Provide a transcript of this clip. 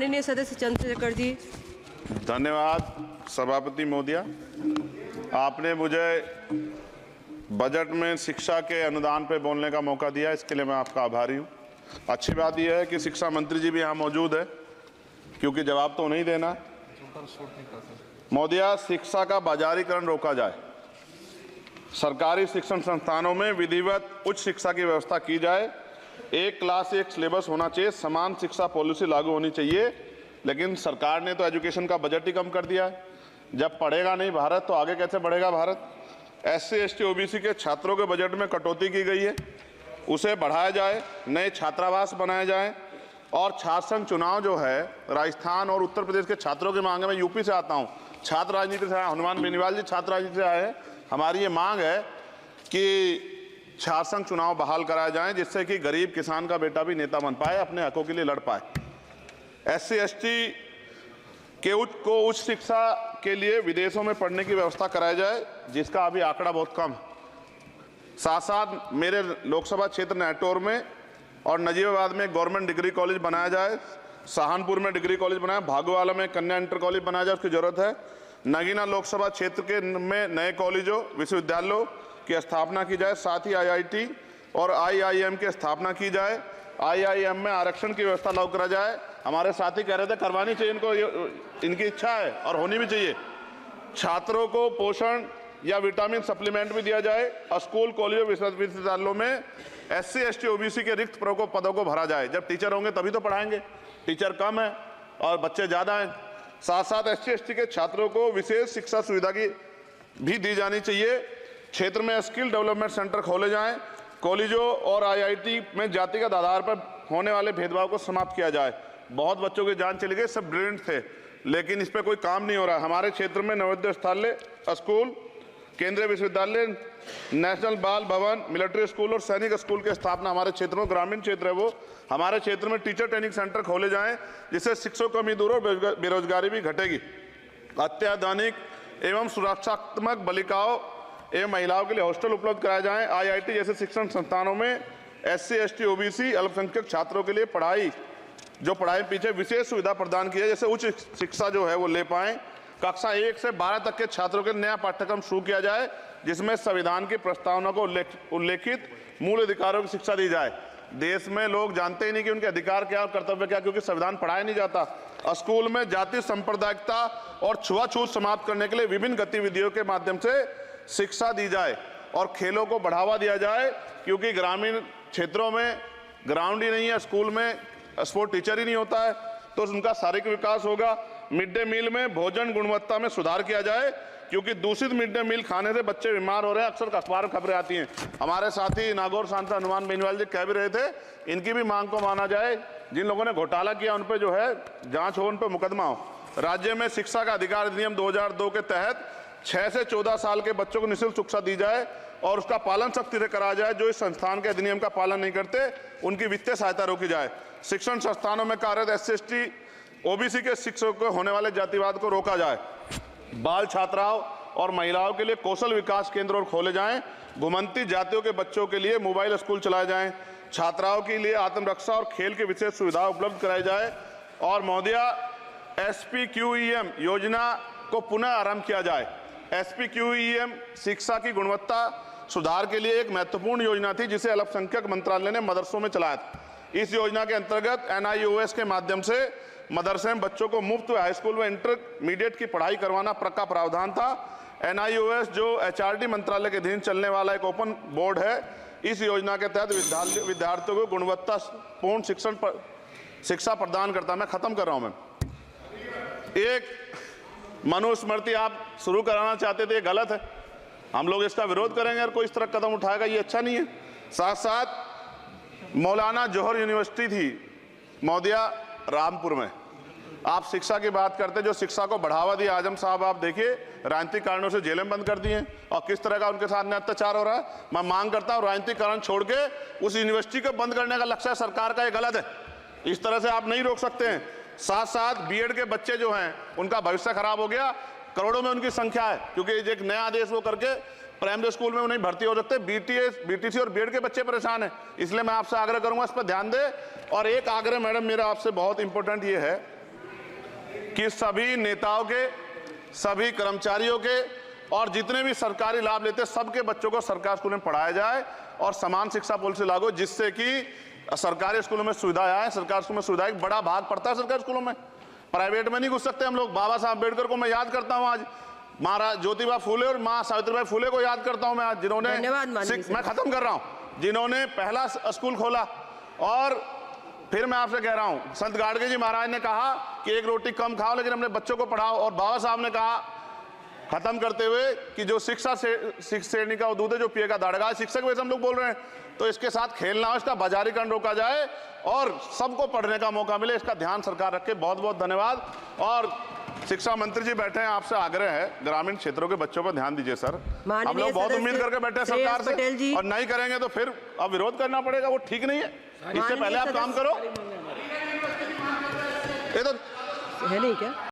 माननीय सदस्य चंद्रशेखर जी। धन्यवाद सभापति महोदया। आपने मुझे बजट में शिक्षा के अनुदान पर बोलने का मौका दिया, इसके लिए मैं आपका आभारी हूँ। अच्छी बात यह है कि शिक्षा मंत्री जी भी यहाँ मौजूद है, क्योंकि जवाब तो नहीं देना। महोदया, शिक्षा का बाजारीकरण रोका जाए, सरकारी शिक्षण संस्थानों में विधिवत उच्च शिक्षा की व्यवस्था की जाए, एक क्लास एक सिलेबस होना चाहिए, समान शिक्षा पॉलिसी लागू होनी चाहिए। लेकिन सरकार ने तो एजुकेशन का बजट ही कम कर दिया है। जब पढ़ेगा नहीं भारत तो आगे कैसे बढ़ेगा भारत। SC ST OBC के छात्रों के बजट में कटौती की गई है, उसे बढ़ाया जाए, नए छात्रावास बनाए जाए और छात्र संघ चुनाव जो है राजस्थान और उत्तर प्रदेश के छात्रों की मांग है। मैं यूपी से आता हूँ, छात्र राजनीति से आया, हनुमान बेनीवाल जी छात्र राजनीति से आए हैं। हमारी ये मांग है कि छात्र संघ चुनाव बहाल कराए जाएं, जिससे कि गरीब किसान का बेटा भी नेता बन पाए, अपने हकों के लिए लड़ पाए। SC ST के उच्च शिक्षा के लिए विदेशों में पढ़ने की व्यवस्था कराई जाए, जिसका अभी आंकड़ा बहुत कम है। साथ साथ मेरे लोकसभा क्षेत्र नेटौर में और नजीबाबाद में गवर्नमेंट डिग्री कॉलेज बनाया जाए, सहारनपुर में डिग्री कॉलेज बनाया, भागोवाला में कन्या इंटर कॉलेज बनाया जाए, उसकी जरूरत है। नगीना लोकसभा क्षेत्र के में नए कॉलेजों विश्वविद्यालयों की स्थापना की जाए, साथ ही IIT और IIM की स्थापना की जाए। IIM में आरक्षण की व्यवस्था लागू करा जाए। हमारे साथी कह रहे थे करवानी चाहिए इनको, इनकी इच्छा है और होनी भी चाहिए। छात्रों को पोषण या विटामिन सप्लीमेंट भी दिया जाए और स्कूल कॉलेजों विश्वविद्यालयों में SC ST OBC के रिक्त पदों को भरा जाए। जब टीचर होंगे तभी तो पढ़ाएंगे, टीचर कम है और बच्चे ज़्यादा हैं। साथ साथ SC ST के छात्रों को विशेष शिक्षा सुविधा की भी दी जानी चाहिए। क्षेत्र में स्किल डेवलपमेंट सेंटर खोले जाएं, कॉलेजों और IIT में जातिगत आधार पर होने वाले भेदभाव को समाप्त किया जाए। बहुत बच्चों की जान चली गई, सब ब्रिलियंट थे, लेकिन इस पर कोई काम नहीं हो रहा। हमारे क्षेत्र में नवोदय विद्यालय स्कूल, केंद्रीय विश्वविद्यालय, नेशनल बाल भवन, मिलिट्री स्कूल और सैनिक स्कूल की स्थापना हमारे क्षेत्र में, ग्रामीण क्षेत्र है वो, हमारे क्षेत्र में टीचर ट्रेनिंग सेंटर खोले जाएं, जिससे शिक्षकों की कमी दूर और बेरोजगारी भी घटेगी। अत्याधुनिक एवं सुरक्षात्मक बालिकाओं एवं महिलाओं के लिए हॉस्टल उपलब्ध कराए जाएं। IIT जैसे शिक्षण संस्थानों में SC ST OBC अल्पसंख्यक छात्रों के लिए पढ़ाई पीछे विशेष सुविधा प्रदान की है, जैसे उच्च शिक्षा जो है वो ले पाएं। कक्षा 1 से 12 तक के छात्रों के नया पाठ्यक्रम शुरू किया जाए, जिसमें संविधान की प्रस्तावना को उल्लेखित मूल अधिकारों की शिक्षा दी जाए। देश में लोग जानते ही नहीं कि उनके अधिकार क्या और कर्तव्य क्या, क्योंकि संविधान पढ़ाया नहीं जाता। स्कूल में जाति सांप्रदायिकता और छुआछूत समाप्त करने के लिए विभिन्न गतिविधियों के माध्यम से शिक्षा दी जाए और खेलों को बढ़ावा दिया जाए, क्योंकि ग्रामीण क्षेत्रों में ग्राउंड ही नहीं है, स्कूल में स्पोर्ट टीचर ही नहीं होता है, तो उनका शारीरिक विकास होगा। मिड डे मील में भोजन गुणवत्ता में सुधार किया जाए, क्योंकि दूषित मिड डे मील खाने से बच्चे बीमार हो रहे हैं, अक्सर अखबार में खबरें आती हैं। हमारे साथी नागौर सांसद हनुमान बेनीवाल जी कह भी रहे थे, इनकी भी मांग को माना जाए। जिन लोगों ने घोटाला किया उन पर जो है जांच हो, उन पर मुकदमा हो। राज्य में शिक्षा का अधिकार अधिनियम 2002 के तहत 6 से 14 साल के बच्चों को निःशुल्क शिक्षा दी जाए और उसका पालन सख्ती से कराया जाए। जो इस संस्थान के अधिनियम का पालन नहीं करते उनकी वित्तीय सहायता रोकी जाए। शिक्षण संस्थानों में कार्यरत SC ST OBC के शिक्षकों को होने वाले जातिवाद को रोका जाए। बाल छात्राओं और महिलाओं के लिए कौशल विकास केंद्र और खोले जाएं। घुमंती जातियों के बच्चों के लिए मोबाइल स्कूल चलाए जाएं। छात्राओं के लिए आत्मरक्षा और खेल की विशेष सुविधा उपलब्ध कराई जाए। और महोदया, SPQEM योजना को पुनः आरंभ किया जाए। SPQEM शिक्षा की गुणवत्ता सुधार के लिए एक महत्वपूर्ण योजना थी, जिसे अल्पसंख्यक मंत्रालय ने मदरसों में चलाया था। इस योजना के अंतर्गत NIOS के माध्यम से मदरसे में बच्चों को मुफ्त हाई स्कूल में इंटरमीडिएट की पढ़ाई करवाना का प्रावधान था। NIOS जो HRD मंत्रालय के अधीन चलने वाला एक ओपन बोर्ड है, इस योजना के तहत विद्यार्थियों को गुणवत्तापूर्ण शिक्षा प्रदान करता है। मैं खत्म कर रहा हूं। मैं एक मनुस्मृति आप शुरू कराना चाहते थे, ये गलत है, हम लोग इसका विरोध करेंगे और कोई इस तरह कदम उठाएगा, ये अच्छा नहीं है। साथ साथ मौलाना जौहर यूनिवर्सिटी थी महोदया रामपुर में, आप शिक्षा की बात करते, जो शिक्षा को बढ़ावा दिया आजम साहब, आप देखिए राजनीतिक कारणों से जेलें बंद कर दी हैं और किस तरह का उनके साथ अत्याचार हो रहा है। मैं मांग करता हूं राजनीतिक कारण छोड़ के उस यूनिवर्सिटी को बंद करने का लक्ष्य सरकार का, ये गलत है, इस तरह से आप नहीं रोक सकते हैं। साथ साथ बीएड के बच्चे जो हैं उनका भविष्य खराब हो गया, करोड़ों में उनकी संख्या है, क्योंकि एक नया आदेश वो करके प्राइमरी स्कूल में उन्हें भर्ती हो सकते। बीटीसी और बीएड के बच्चे परेशान हैं, इसलिए मैं आपसे आग्रह करूंगा इस पर ध्यान दें। और एक आग्रह मैडम मेरा आपसे बहुत इंपॉर्टेंट ये है कि सभी नेताओं के, सभी कर्मचारियों के और जितने भी सरकारी लाभ लेते हैं सबके बच्चों को सरकारी स्कूल में पढ़ाया जाए और समान शिक्षा पॉलिसी लागू, जिससे कि सरकारी स्कूलों में सुविधाएं आए। सरकारी स्कूल में सुविधाएं बड़ा भाग पड़ता है सरकारी स्कूलों में, प्राइवेट में नहीं घुस सकते हम लोग। बाबा साहब अम्बेडकर को मैं याद करता हूं, आज महाराज ज्योतिबा फूले और मां सावित्रीबाई फूले को याद करता हूं मैं आज, जिन्होंने, मैं खत्म कर रहा हूं, जिन्होंने पहला स्कूल खोला। और फिर मैं आपसे कह रहा हूं, संत गाडगे जी महाराज ने कहा कि एक रोटी कम खाओ लेकिन अपने बच्चों को पढ़ाओ। और बाबा साहब ने कहा खत्म करते हुए कि जो शिक्षा श्रेणी का दूध है जो पिएगा दाड़ेगा। शिक्षक वैसे हम लोग बोल रहे हैं, तो इसके साथ खेलना हो, इसका बाजारीकरण रोका जाए और सबको पढ़ने का मौका मिले, इसका ध्यान सरकार रखे। बहुत बहुत धन्यवाद। और शिक्षा मंत्री जी बैठे हैं, आपसे आग्रह है ग्रामीण क्षेत्रों के बच्चों पर ध्यान दीजिए सर। हम लोग बहुत उम्मीद करके बैठे हैं सरकार से, और नहीं करेंगे तो फिर अब विरोध करना पड़ेगा, वो ठीक नहीं है। इससे पहले आप काम करो। ये तो है नहीं क्या?